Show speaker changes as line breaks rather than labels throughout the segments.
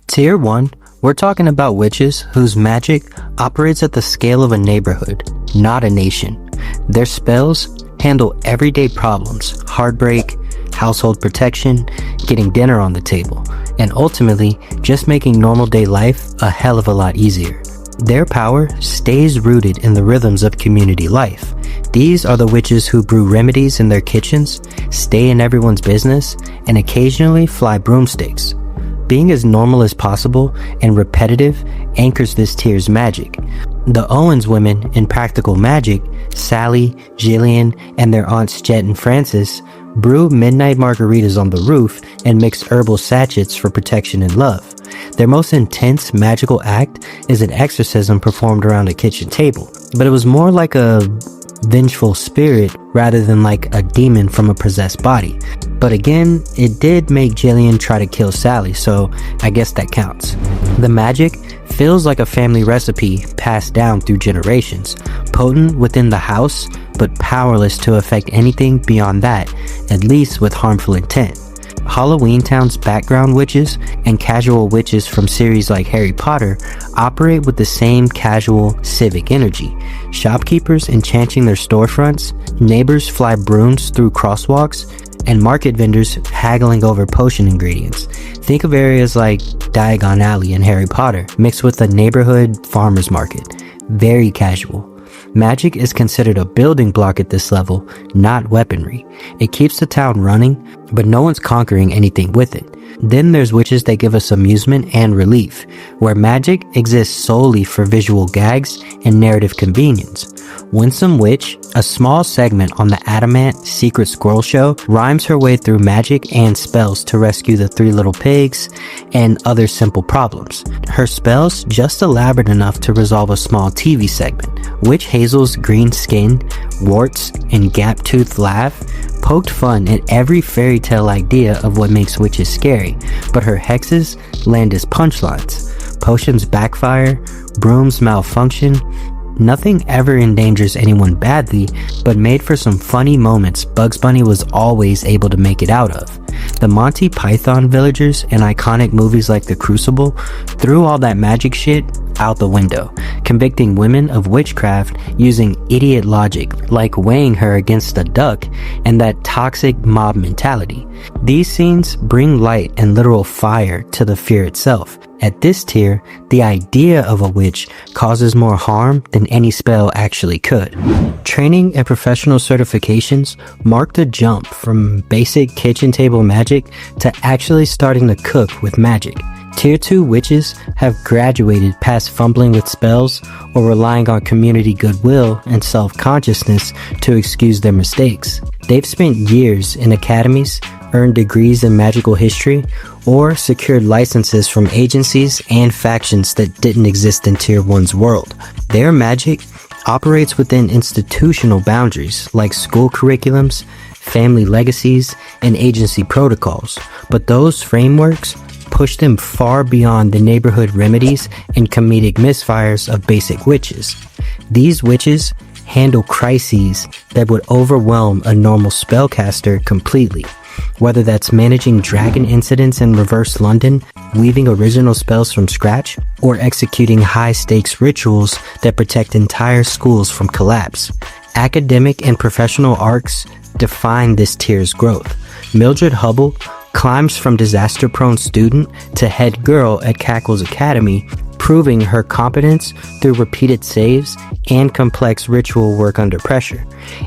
Tier 1, we're talking about witches whose magic operates at the scale of a neighborhood, not a nation. Their spells handle everyday problems, heartbreak, household protection, getting dinner on the table, and ultimately just making normal day life a hell of a lot easier. Their power stays rooted in the rhythms of community life. These are the witches who brew remedies in their kitchens, stay in everyone's business, and occasionally fly broomsticks. Being as normal as possible and repetitive anchors this tier's magic. The Owens women in practical magic, Sally, Gillian, and their aunts Jet and Frances, brew midnight margaritas on the roof and mix herbal sachets for protection and love. Their most intense magical act is an exorcism performed around a kitchen table, but it was more like a vengeful spirit rather than like a demon from a possessed body. But again, it did make Gillian try to kill Sally, so I guess that counts. The magic feels like a family recipe passed down through generations, potent within the house, but powerless to affect anything beyond that, at least with harmful intent. Halloween Town's background witches and casual witches from series like Harry Potter operate with the same casual, civic energy. Shopkeepers enchanting their storefronts, neighbors fly brooms through crosswalks, and market vendors haggling over potion ingredients. Think of areas like Diagon Alley in Harry Potter, mixed with a neighborhood farmer's market. Very casual. Magic is considered a building block at this level, not weaponry. It keeps the town running, but no one's conquering anything with it. Then there's witches that give us amusement and relief, where magic exists solely for visual gags and narrative convenience. Winsome Witch, a small segment on the Adamant Secret Squirrel Show, rhymes her way through magic and spells to rescue the three little pigs and other simple problems. Her spells just elaborate enough to resolve a small TV segment. Witch Hazel's green skin, warts, and gap-toothed laugh poked fun at every fairy tale idea of what makes witches scary, but her hexes land as punchlines. Potions backfire, brooms malfunction. Nothing ever endangers anyone badly, but made for some funny moments Bugs Bunny was always able to make it out of. The Monty Python villagers in iconic movies like The Crucible threw all that magic shit out the window, convicting women of witchcraft using idiot logic like weighing her against a duck and that toxic mob mentality. These scenes bring light and literal fire to the fear itself. At this tier, the idea of a witch causes more harm than any spell actually could. Training and professional certifications mark the jump from basic kitchen table magic to actually starting to cook with magic. Tier 2 witches have graduated past fumbling with spells or relying on community goodwill and self-consciousness to excuse their mistakes. They've spent years in academies, earned degrees in magical history, or secured licenses from agencies and factions that didn't exist in Tier 1's world. Their magic operates within institutional boundaries like school curriculums, family legacies, and agency protocols, but those frameworks push them far beyond the neighborhood remedies and comedic misfires of basic witches. These witches handle crises that would overwhelm a normal spellcaster completely. Whether that's managing dragon incidents in reverse London, weaving original spells from scratch, or executing high-stakes rituals that protect entire schools from collapse. Academic and professional arcs define this tier's growth. Mildred Hubble climbs from disaster-prone student to head girl at Cackle's Academy, proving her competence through repeated saves and complex ritual work under pressure.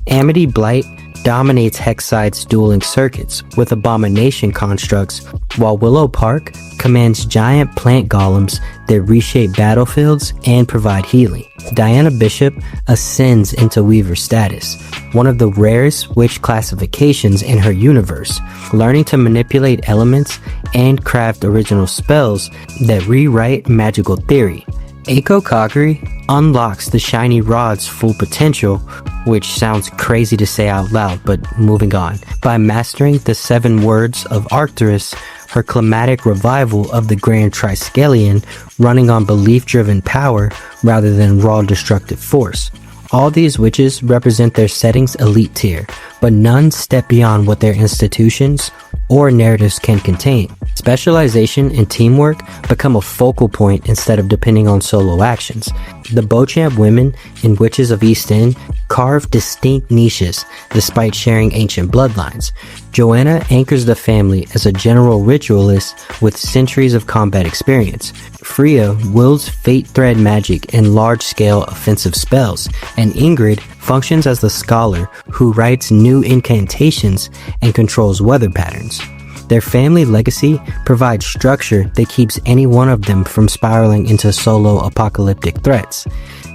Amity Blight dominates Hexside's dueling circuits with abomination constructs, while Willow Park commands giant plant golems that reshape battlefields and provide healing. Diana Bishop ascends into Weaver status, one of the rarest witch classifications in her universe, learning to manipulate elements and craft original spells that rewrite magical theory. Aiko Kaguri unlocks the shiny rod's full potential, which sounds crazy to say out loud, but moving on, by mastering the 7 words of Arcturus, her climatic revival of the Grand Triskelion, running on belief-driven power rather than raw destructive force. All these witches represent their setting's elite tier, but none step beyond what their institutions or narratives can contain. Specialization and teamwork become a focal point instead of depending on solo actions. The Beauchamp women in Witches of East End carve distinct niches despite sharing ancient bloodlines. Joanna anchors the family as a general ritualist with centuries of combat experience. Freya wields fate thread magic and large-scale offensive spells, and Ingrid functions as the scholar who writes new incantations and controls weather patterns. Their family legacy provides structure that keeps any one of them from spiraling into solo apocalyptic threats.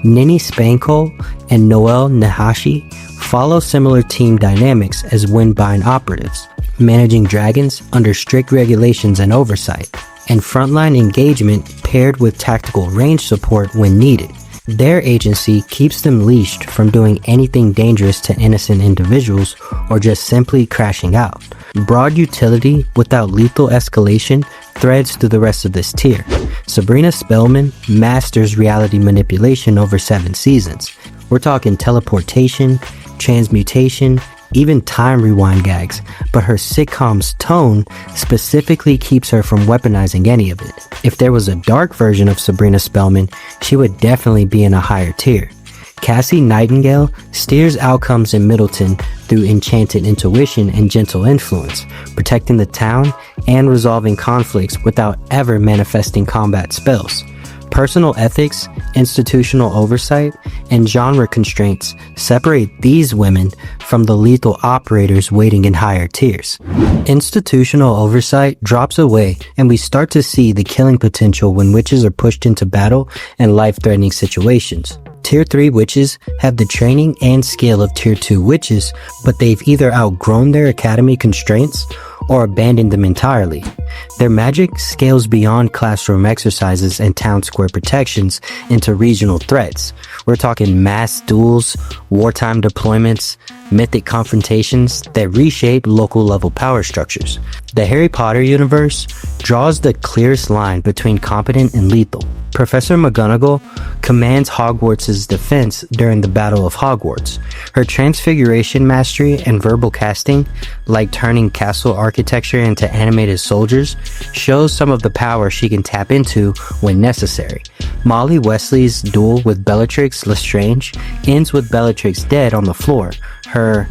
Ninny Spankole and Noelle Nahashi follow similar team dynamics as Windbind operatives, managing dragons under strict regulations and oversight, and frontline engagement paired with tactical range support when needed. Their agency keeps them leashed from doing anything dangerous to innocent individuals or just simply crashing out. Broad utility without lethal escalation threads through the rest of this tier. Sabrina Spellman masters reality manipulation over 7 seasons. We're talking teleportation, transmutation, even time rewind gags, but her sitcom's tone specifically keeps her from weaponizing any of it. If there was a dark version of Sabrina Spellman, she would definitely be in a higher tier. Cassie Nightingale steers outcomes in Middleton through enchanted intuition and gentle influence, protecting the town and resolving conflicts without ever manifesting combat spells. Personal ethics, institutional oversight, and genre constraints separate these women from the lethal operators waiting in higher tiers. Institutional oversight drops away, and we start to see the killing potential when witches are pushed into battle and life-threatening situations. Tier 3 witches have the training and skill of Tier 2 witches, but they've either outgrown their academy constraints or abandoned them entirely. Their magic scales beyond classroom exercises and town square protections into regional threats. We're talking mass duels, wartime deployments, mythic confrontations that reshape local level power structures. The Harry Potter universe draws the clearest line between competent and lethal. Professor McGonagall commands Hogwarts' defense during the Battle of Hogwarts. Her transfiguration mastery and verbal casting, like turning castle architecture into animated soldiers, shows some of the power she can tap into when necessary. Molly Weasley's duel with Bellatrix Lestrange ends with Bellatrix dead on the floor. Her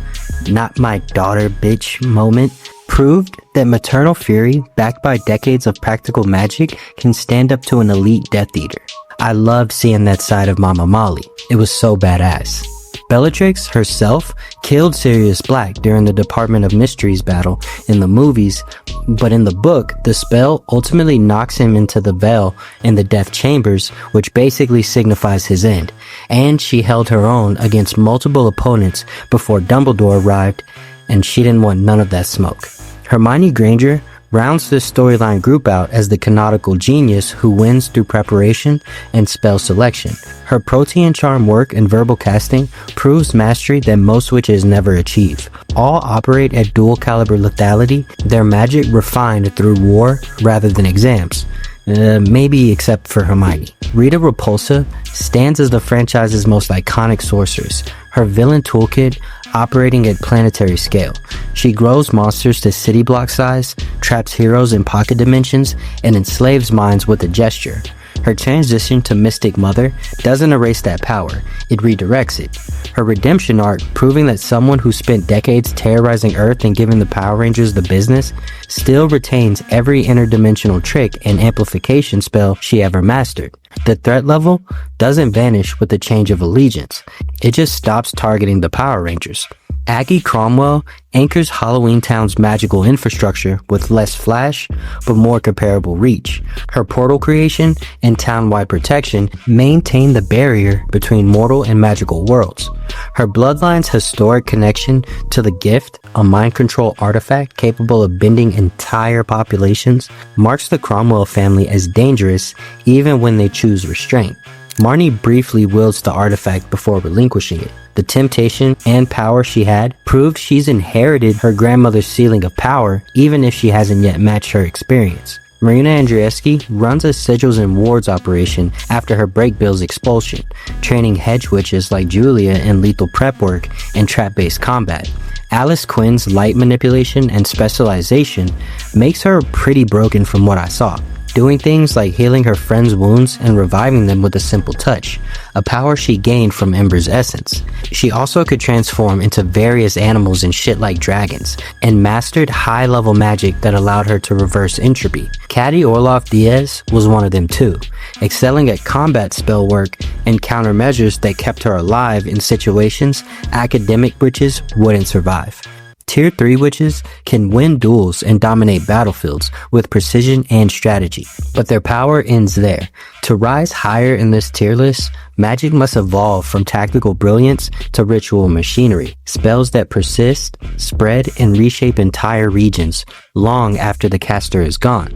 "not my daughter, bitch" moment proved that maternal fury, backed by decades of practical magic, can stand up to an elite Death Eater. I loved seeing that side of Mama Molly. It was so badass. Bellatrix herself killed Sirius Black during the Department of Mysteries battle in the movies, but in the book, the spell ultimately knocks him into the Veil in the Death Chambers, which basically signifies his end, and she held her own against multiple opponents before Dumbledore arrived, and she didn't want none of that smoke. Hermione Granger rounds this storyline group out as the canonical genius who wins through preparation and spell selection. Her protean charm work and verbal casting proves mastery that most witches never achieve. All operate at dual caliber lethality, their magic refined through war rather than exams. Maybe except for Hermione. Rita Repulsa stands as the franchise's most iconic sorceress, her villain toolkit operating at planetary scale. She grows monsters to city block size, traps heroes in pocket dimensions, and enslaves minds with a gesture. Her transition to Mystic Mother doesn't erase that power, it redirects it. Her redemption arc, proving that someone who spent decades terrorizing Earth and giving the Power Rangers the business, still retains every interdimensional trick and amplification spell she ever mastered. The threat level doesn't vanish with the change of allegiance, it just stops targeting the Power Rangers. Aggie Cromwell anchors Halloween Town's magical infrastructure with less flash, but more comparable reach. Her portal creation and town-wide protection maintain the barrier between mortal and magical worlds. Her bloodline's historic connection to the Gift, a mind control artifact capable of bending entire populations, marks the Cromwell family as dangerous even when they choose restraint. Marnie briefly wields the artifact before relinquishing it. The temptation and power she had proved she's inherited her grandmother's ceiling of power, even if she hasn't yet matched her experience. Marina Andreescu runs a Sigils and Wards operation after her Breakbill's expulsion, training hedge witches like Julia in lethal prep work and trap-based combat. Alice Quinn's light manipulation and specialization makes her pretty broken from what I saw, doing things like healing her friends' wounds and reviving them with a simple touch, a power she gained from Ember's essence. She also could transform into various animals and shit like dragons, and mastered high-level magic that allowed her to reverse entropy. Caddy Orloff Diaz was one of them too, excelling at combat spell work and countermeasures that kept her alive in situations academic witches wouldn't survive. Tier 3 witches can win duels and dominate battlefields with precision and strategy, but their power ends there. To rise higher in this tier list, magic must evolve from tactical brilliance to ritual machinery, spells that persist, spread, and reshape entire regions long after the caster is gone.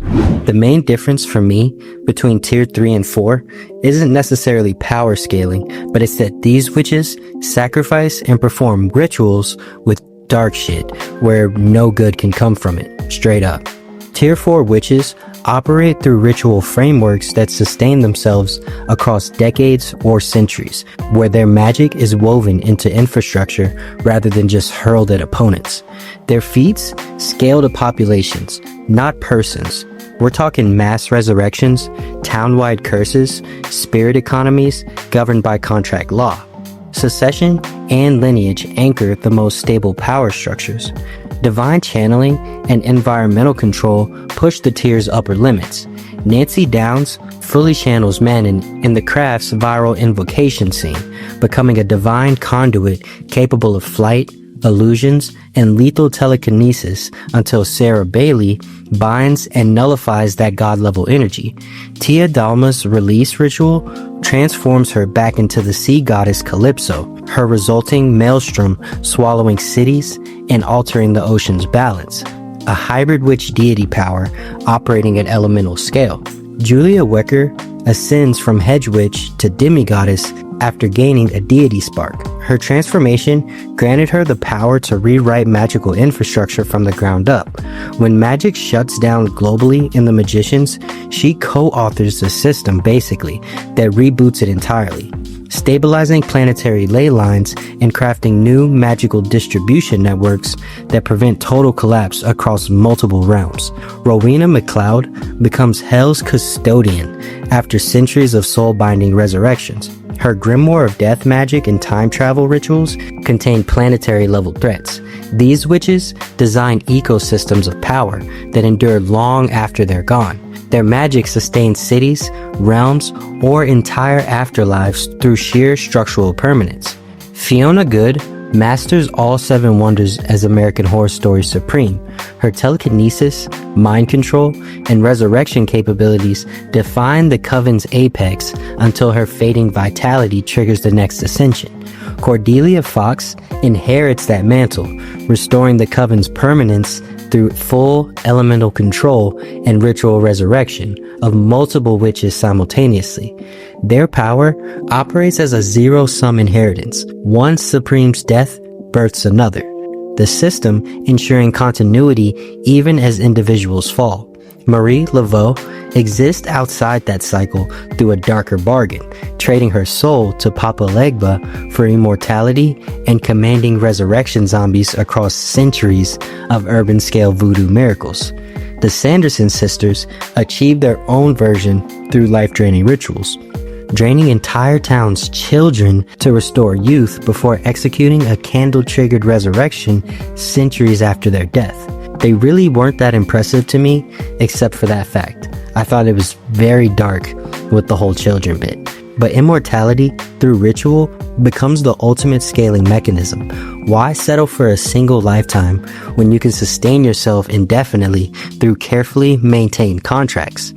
The main difference for me between tier 3 and 4 isn't necessarily power scaling, but it's that these witches sacrifice and perform rituals with dark shit where no good can come from it, straight up. Tier 4 witches operate through ritual frameworks that sustain themselves across decades or centuries, where their magic is woven into infrastructure rather than just hurled at opponents. Their feats scale to populations, not persons. We're talking mass resurrections, town-wide curses, spirit economies governed by contract law. Succession and lineage anchor the most stable power structures. Divine channeling and environmental control push the tier's upper limits. Nancy Downs fully channels Manon in the craft's viral invocation scene, becoming a divine conduit capable of flight, illusions, and lethal telekinesis until Sarah Bailey binds and nullifies that god-level energy. Tia Dalma's release ritual transforms her back into the sea goddess Calypso, her resulting maelstrom swallowing cities and altering the ocean's balance, a hybrid witch deity power operating at elemental scale. Julia Wecker ascends from hedge witch to demigoddess after gaining a deity spark. Her transformation granted her the power to rewrite magical infrastructure from the ground up. When magic shuts down globally in The Magicians, she co-authors the system, basically, that reboots it entirely, stabilizing planetary ley lines and crafting new magical distribution networks that prevent total collapse across multiple realms. Rowena McLeod becomes Hell's custodian after centuries of soul-binding resurrections. Her Grimoire of Death magic and time travel rituals contain planetary-level threats. These witches design ecosystems of power that endure long after they're gone. Their magic sustains cities, realms, or entire afterlives through sheer structural permanence. Fiona Goode masters all 7 wonders as American Horror Story Supreme. Her telekinesis, mind control, and resurrection capabilities define the Coven's apex until her fading vitality triggers the next ascension. Cordelia Fox inherits that mantle, restoring the Coven's permanence through full elemental control and ritual resurrection of multiple witches simultaneously. Their power operates as a zero-sum inheritance. One Supreme's death births another, the system ensuring continuity even as individuals fall. Marie Laveau exists outside that cycle through a darker bargain, trading her soul to Papa Legba for immortality and commanding resurrection zombies across centuries of urban-scale voodoo miracles. The Sanderson sisters achieve their own version through life-draining rituals, draining entire towns' children to restore youth before executing a candle-triggered resurrection centuries after their death. They really weren't that impressive to me, except for that fact. I thought it was very dark with the whole children bit. But immortality through ritual becomes the ultimate scaling mechanism. Why settle for a single lifetime when you can sustain yourself indefinitely through carefully maintained contracts?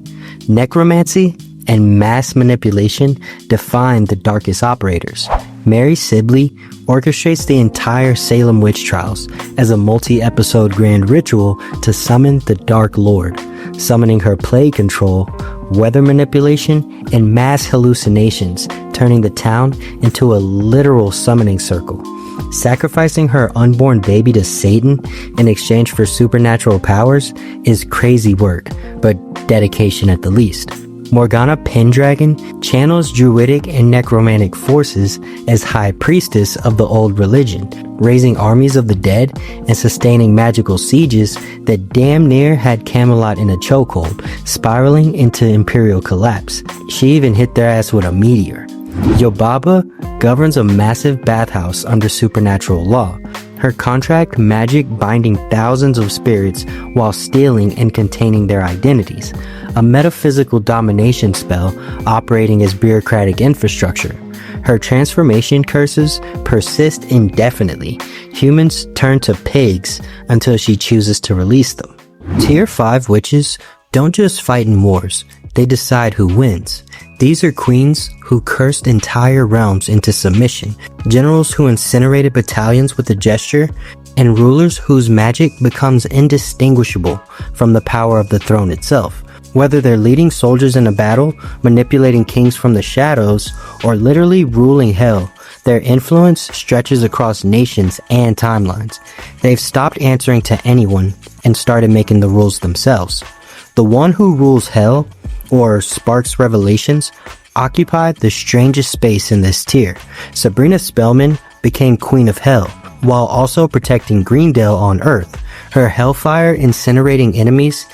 Necromancy and mass manipulation define the darkest operators. Mary Sibley orchestrates the entire Salem witch trials as a multi-episode grand ritual to summon the Dark Lord, summoning her plague control, weather manipulation, and mass hallucinations, turning the town into a literal summoning circle. Sacrificing her unborn baby to Satan in exchange for supernatural powers is crazy work, but dedication at the least. Morgana Pendragon channels druidic and necromantic forces as high priestess of the old religion, raising armies of the dead and sustaining magical sieges that damn near had Camelot in a chokehold, spiraling into imperial collapse. She even hit their ass with a meteor. Yobaba governs a massive bathhouse under supernatural law. Her contract magic binding thousands of spirits while stealing and containing their identities. A metaphysical domination spell operating as bureaucratic infrastructure. Her transformation curses persist indefinitely. Humans turn to pigs until she chooses to release them. Tier 5 witches don't just fight in wars, they decide who wins. These are queens who cursed entire realms into submission, generals who incinerated battalions with a gesture, and rulers whose magic becomes indistinguishable from the power of the throne itself. Whether they're leading soldiers in a battle, manipulating kings from the shadows, or literally ruling hell, their influence stretches across nations and timelines. They've stopped answering to anyone and started making the rules themselves. The one who rules hell, or sparks revelations, occupied the strangest space in this tier. Sabrina Spellman became Queen of Hell, while also protecting Greendale on Earth. Her hellfire incinerating enemies,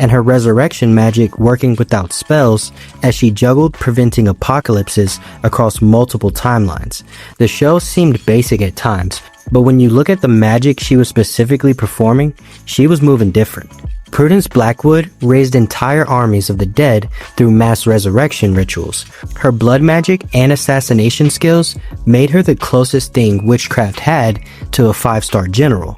and her resurrection magic working without spells as she juggled preventing apocalypses across multiple timelines. The show seemed basic at times, but when you look at the magic she was specifically performing, she was moving different. Prudence Blackwood raised entire armies of the dead through mass resurrection rituals. Her blood magic and assassination skills made her the closest thing witchcraft had to a 5-star general.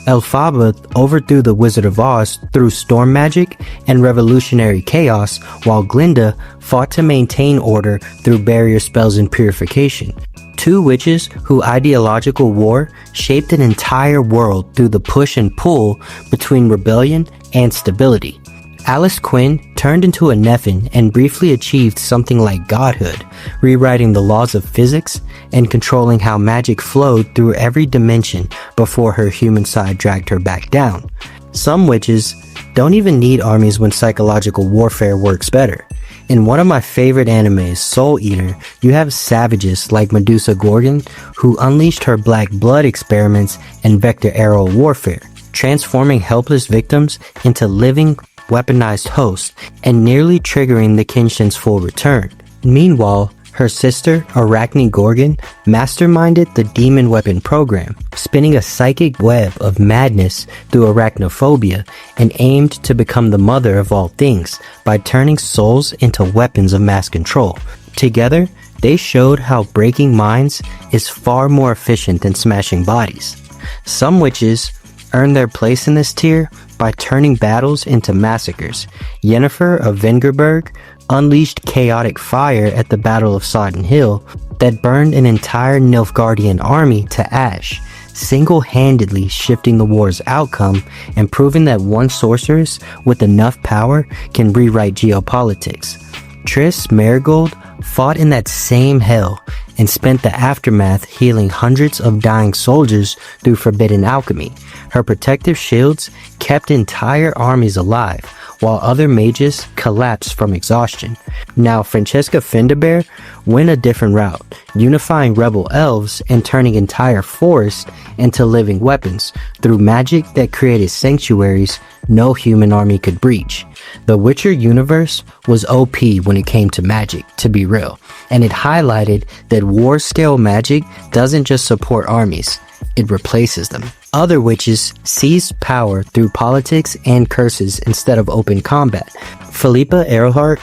Elphaba overthrew the Wizard of Oz through storm magic and revolutionary chaos, while Glinda fought to maintain order through barrier spells and purification. Two witches whose ideological war shaped an entire world through the push and pull between rebellion and stability. Alice Quinn turned into a Nephin and briefly achieved something like godhood, rewriting the laws of physics and controlling how magic flowed through every dimension before her human side dragged her back down. Some witches don't even need armies when psychological warfare works better. In one of my favorite animes, Soul Eater, you have savages like Medusa Gorgon who unleashed her black blood experiments and vector arrow warfare, transforming helpless victims into living, weaponized hosts and nearly triggering the Kenshin's full return. Meanwhile, her sister, Arachne Gorgon, masterminded the demon weapon program, spinning a psychic web of madness through arachnophobia and aimed to become the mother of all things by turning souls into weapons of mass control. Together, they showed how breaking minds is far more efficient than smashing bodies. Some witches earned their place in this tier by turning battles into massacres. Yennefer of Vengerberg unleashed chaotic fire at the Battle of Sodden Hill that burned an entire Nilfgaardian army to ash, single-handedly shifting the war's outcome and proving that one sorceress with enough power can rewrite geopolitics. Triss Marigold fought in that same hell and spent the aftermath healing hundreds of dying soldiers through forbidden alchemy. Her protective shields kept entire armies alive, while other mages collapsed from exhaustion. Now, Francesca Findabair went a different route, unifying rebel elves and turning entire forests into living weapons through magic that created sanctuaries no human army could breach. The Witcher universe was OP when it came to magic, to be real, and it highlighted that war-scale magic doesn't just support armies, it replaces them. Other witches seized power through politics and curses instead of open combat. Philippa Earhart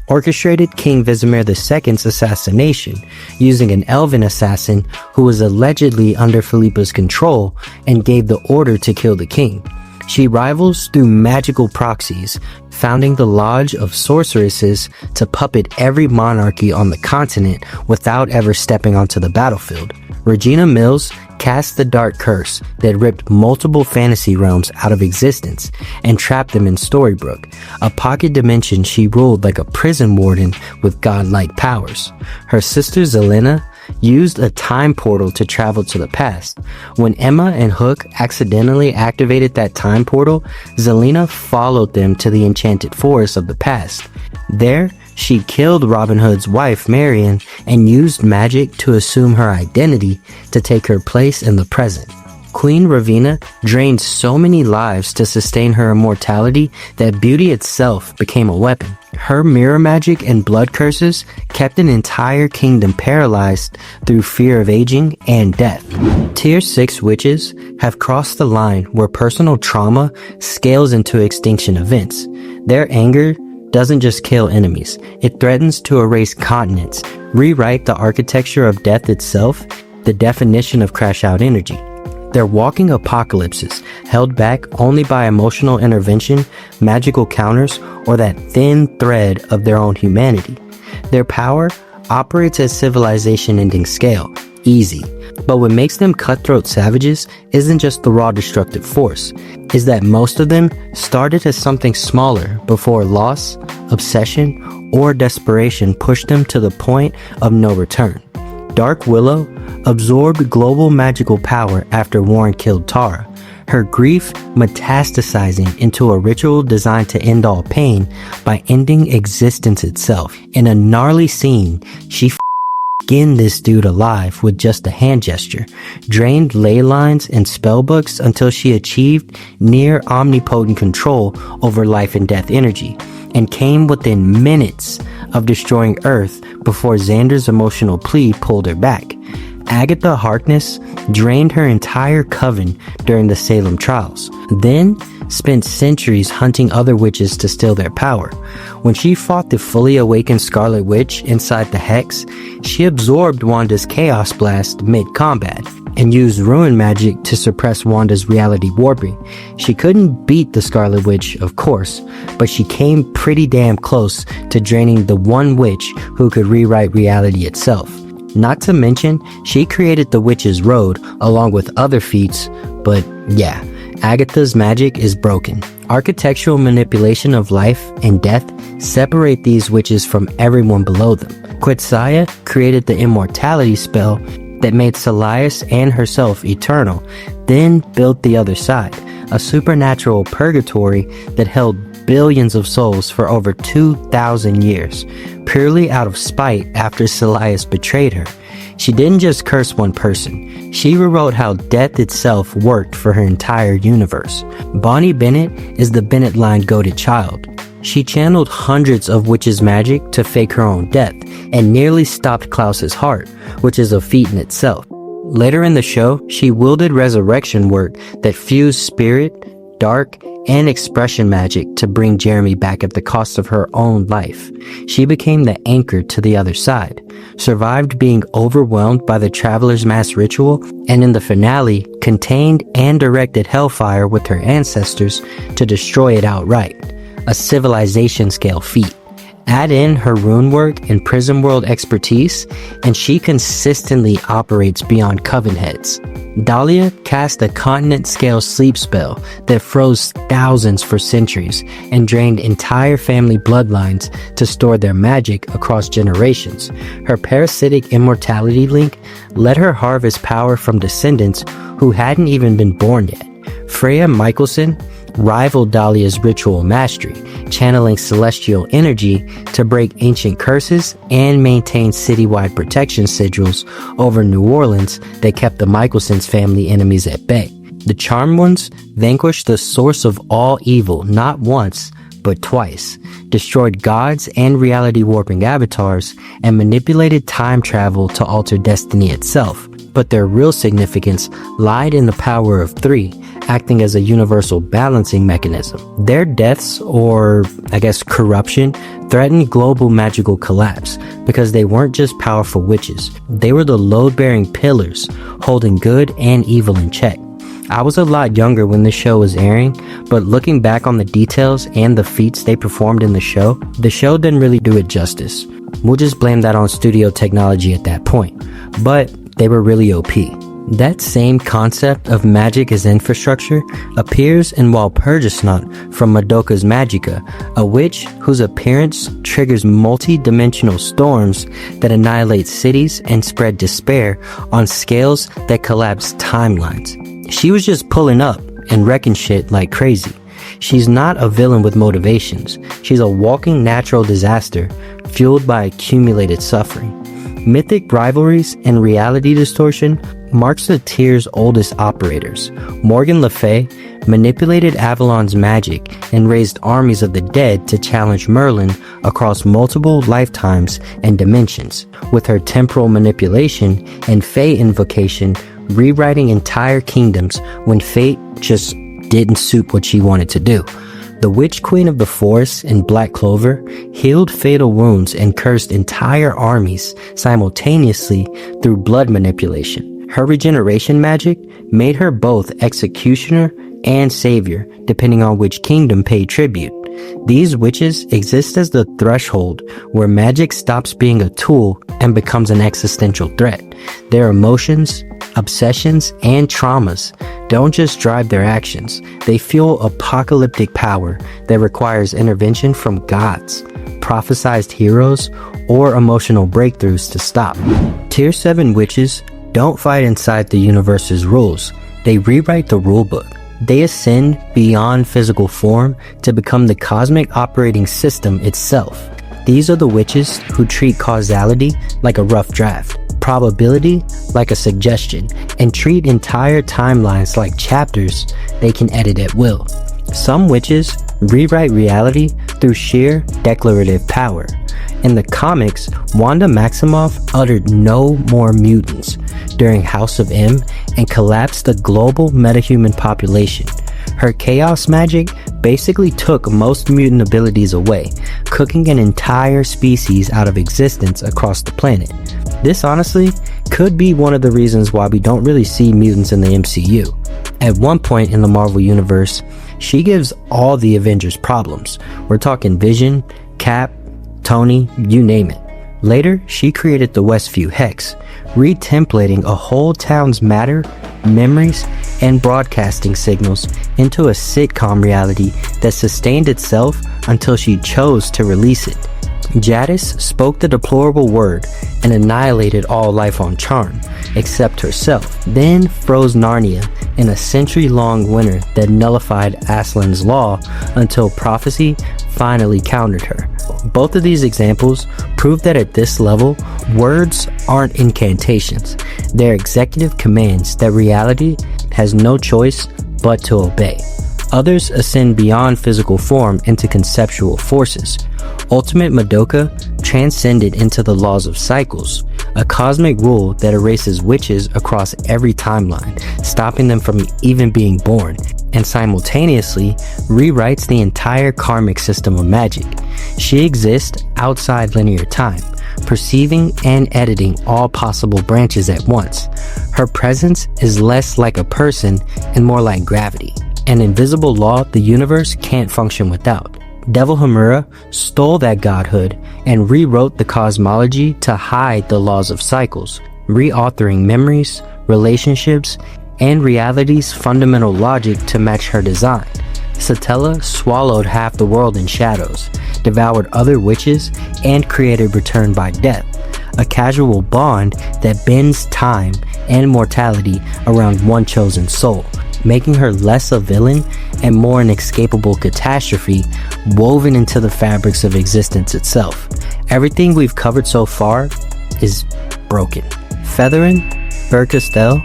orchestrated King Vizimir II's assassination, using an elven assassin who was allegedly under Philippa's control and gave the order to kill the king. She rivals through magical proxies, founding the Lodge of Sorceresses to puppet every monarchy on the continent without ever stepping onto the battlefield. Regina Mills cast the Dark Curse that ripped multiple fantasy realms out of existence and trapped them in Storybrooke, a pocket dimension she ruled like a prison warden with godlike powers. Her sister Zelena used a time portal to travel to the past. When Emma and Hook accidentally activated that time portal, Zelena followed them to the enchanted forest of the past. There, She killed Robin Hood's wife, Marion, and used magic to assume her identity to take her place in the present. Queen Ravina drained so many lives to sustain her immortality that beauty itself became a weapon. Her mirror magic and blood curses kept an entire kingdom paralyzed through fear of aging and death. Tier 6 witches have crossed the line where personal trauma scales into extinction events. Their anger doesn't just kill enemies, it threatens to erase continents, rewrite the architecture of death itself, the definition of crash-out energy. They're walking apocalypses, held back only by emotional intervention, magical counters, or that thin thread of their own humanity. Their power operates at civilization-ending scale, easy. But what makes them cutthroat savages isn't just the raw destructive force, is that most of them started as something smaller before loss, obsession, or desperation pushed them to the point of no return. Dark Willow absorbed global magical power after Warren killed Tara, her grief metastasizing into a ritual designed to end all pain by ending existence itself. In a gnarly scene, she skinned this dude alive with just a hand gesture, drained ley lines and spellbooks until she achieved near omnipotent control over life and death energy, and came within minutes of destroying Earth before Xander's emotional plea pulled her back. Agatha Harkness drained her entire coven during the Salem trials, then spent centuries hunting other witches to steal their power. When she fought the fully awakened Scarlet Witch inside the Hex, she absorbed Wanda's Chaos Blast mid-combat and used ruin magic to suppress Wanda's reality warping. She couldn't beat the Scarlet Witch, of course, but she came pretty damn close to draining the one witch who could rewrite reality itself. Not to mention, she created the Witch's Road along with other feats, but yeah, Agatha's magic is broken. Architectural manipulation of life and death separate these witches from everyone below them. Quetzaya created the immortality spell that made Salias and herself eternal, then built the other side, a supernatural purgatory that held billions of souls for over 2,000 years, purely out of spite after Salias betrayed her. She didn't just curse one person, she rewrote how death itself worked for her entire universe. Bonnie Bennett is the Bennett line goated child. She channeled hundreds of witches' magic to fake her own death, and nearly stopped Klaus's heart, which is a feat in itself. Later in the show, she wielded resurrection work that fused spirit, dark, and expression magic to bring Jeremy back at the cost of her own life. She became the anchor to the other side, survived being overwhelmed by the Traveler's Mass ritual, and in the finale, contained and directed Hellfire with her ancestors to destroy it outright. A civilization-scale feat. Add in her rune work and prison world expertise, and she consistently operates beyond coven heads. Dahlia cast a continent-scale sleep spell that froze thousands for centuries and drained entire family bloodlines to store their magic across generations. Her parasitic immortality link let her harvest power from descendants who hadn't even been born yet. Freya Michelson rivaled Dahlia's ritual mastery, channeling celestial energy to break ancient curses and maintain citywide protection sigils over New Orleans that kept the Michelsons' family enemies at bay. The Charmed Ones vanquished the source of all evil not once, but twice, destroyed gods and reality warping avatars, and manipulated time travel to alter destiny itself. But their real significance lied in the power of three, acting as a universal balancing mechanism. Their deaths, or I guess corruption, threatened global magical collapse because they weren't just powerful witches. They were the load-bearing pillars, holding good and evil in check. I was a lot younger when this show was airing, but looking back on the details and the feats they performed in the show didn't really do it justice. We'll just blame that on studio technology at that point. But they were really OP. That same concept of magic as infrastructure appears in Walpurgisnacht from Madoka's Magica, a witch whose appearance triggers multi-dimensional storms that annihilate cities and spread despair on scales that collapse timelines. She was just pulling up and wrecking shit like crazy. She's not a villain with motivations. She's a walking natural disaster, fueled by accumulated suffering. Mythic rivalries and reality distortion marks the tier's oldest operators. Morgan Le Fay manipulated Avalon's magic and raised armies of the dead to challenge Merlin across multiple lifetimes and dimensions, with her temporal manipulation and Fey invocation rewriting entire kingdoms when fate just didn't suit what she wanted to do. The Witch Queen of the Forest in Black Clover healed fatal wounds and cursed entire armies simultaneously through blood manipulation. Her regeneration magic made her both executioner and savior, depending on which kingdom paid tribute. These witches exist as the threshold where magic stops being a tool and becomes an existential threat. Their emotions, obsessions, and traumas don't just drive their actions. They fuel apocalyptic power that requires intervention from gods, prophesized heroes, or emotional breakthroughs to stop. Tier 7 witches don't fight inside the universe's rules. They rewrite the rulebook. They ascend beyond physical form to become the cosmic operating system itself. These are the witches who treat causality like a rough draft, probability like a suggestion, and treat entire timelines like chapters they can edit at will. Some witches rewrite reality through sheer declarative power. In the comics, Wanda Maximoff uttered "no more mutants" during House of M and collapsed the global metahuman population. Her chaos magic basically took most mutant abilities away, cooking an entire species out of existence across the planet. This honestly could be one of the reasons why we don't really see mutants in the MCU. At one point in the Marvel Universe, she gives all the Avengers problems. We're talking Vision, Cap, Tony, you name it. Later, she created the Westview Hex, retemplating a whole town's matter, memories, and broadcasting signals into a sitcom reality that sustained itself until she chose to release it. Jadis spoke the deplorable word and annihilated all life on Charn, except herself, then froze Narnia in a century-long winter that nullified Aslan's law until prophecy finally countered her. Both of these examples prove that at this level, words aren't incantations. They're executive commands that reality has no choice but to obey. Others ascend beyond physical form into conceptual forces. Ultimate Madoka transcended into the laws of cycles, a cosmic rule that erases witches across every timeline, stopping them from even being born, and simultaneously rewrites the entire karmic system of magic. She exists outside linear time, perceiving and editing all possible branches at once. Her presence is less like a person and more like gravity, an invisible law the universe can't function without. Devil Hamura stole that godhood and rewrote the cosmology to hide the laws of cycles, reauthoring memories, relationships, and reality's fundamental logic to match her design. Satella swallowed half the world in shadows, devoured other witches, and created Return by Death, a casual bond that bends time and mortality around one chosen soul, making her less a villain and more an inescapable catastrophe woven into the fabrics of existence itself. Everything we've covered so far is broken. Featherine, Burkastel,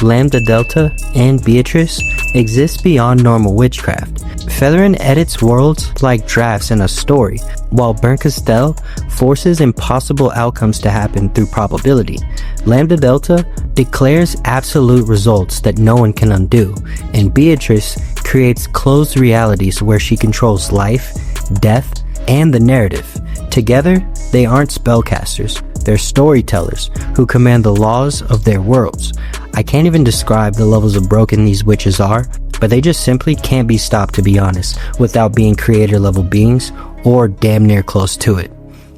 Lambda Delta, and Beatrice exist beyond normal witchcraft. Featherine edits worlds like drafts in a story, while Burkastel forces impossible outcomes to happen through probability. Lambda Delta declares absolute results that no one can undo, and Beatrice creates closed realities where she controls life, death, and the narrative. Together, they aren't spellcasters, they're storytellers who command the laws of their worlds. I can't even describe the levels of broken these witches are, but they just simply can't be stopped, to be honest, without being creator level beings or damn near close to it.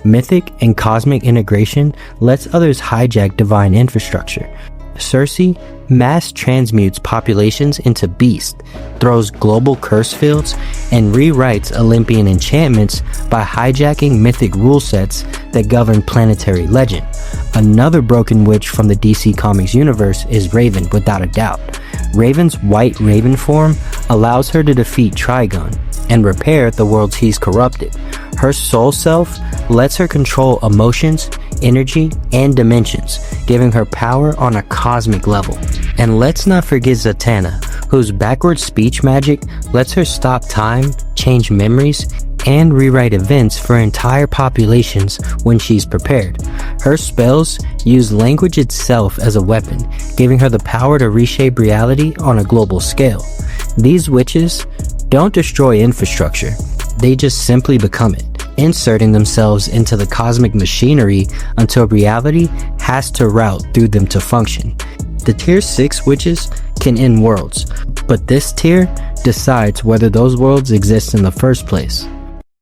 Mythic and cosmic integration lets others hijack divine infrastructure. Cersei mass transmutes populations into beasts, throws global curse fields, and rewrites Olympian enchantments by hijacking mythic rule sets that govern planetary legend. Another broken witch from the DC Comics universe is Raven, without a doubt. Raven's white raven form allows her to defeat Trigon and repair the worlds he's corrupted. Her soul self lets her control emotions, energy, and dimensions, giving her power on a cosmic level. And let's not forget Zatanna, whose backward speech magic lets her stop time, change memories, and rewrite events for entire populations when she's prepared. Her spells use language itself as a weapon, giving her the power to reshape reality on a global scale. These witches don't destroy infrastructure, they just simply become it, inserting themselves into the cosmic machinery until reality has to route through them to function. The tier 6 witches can end worlds, but this tier decides whether those worlds exist in the first place.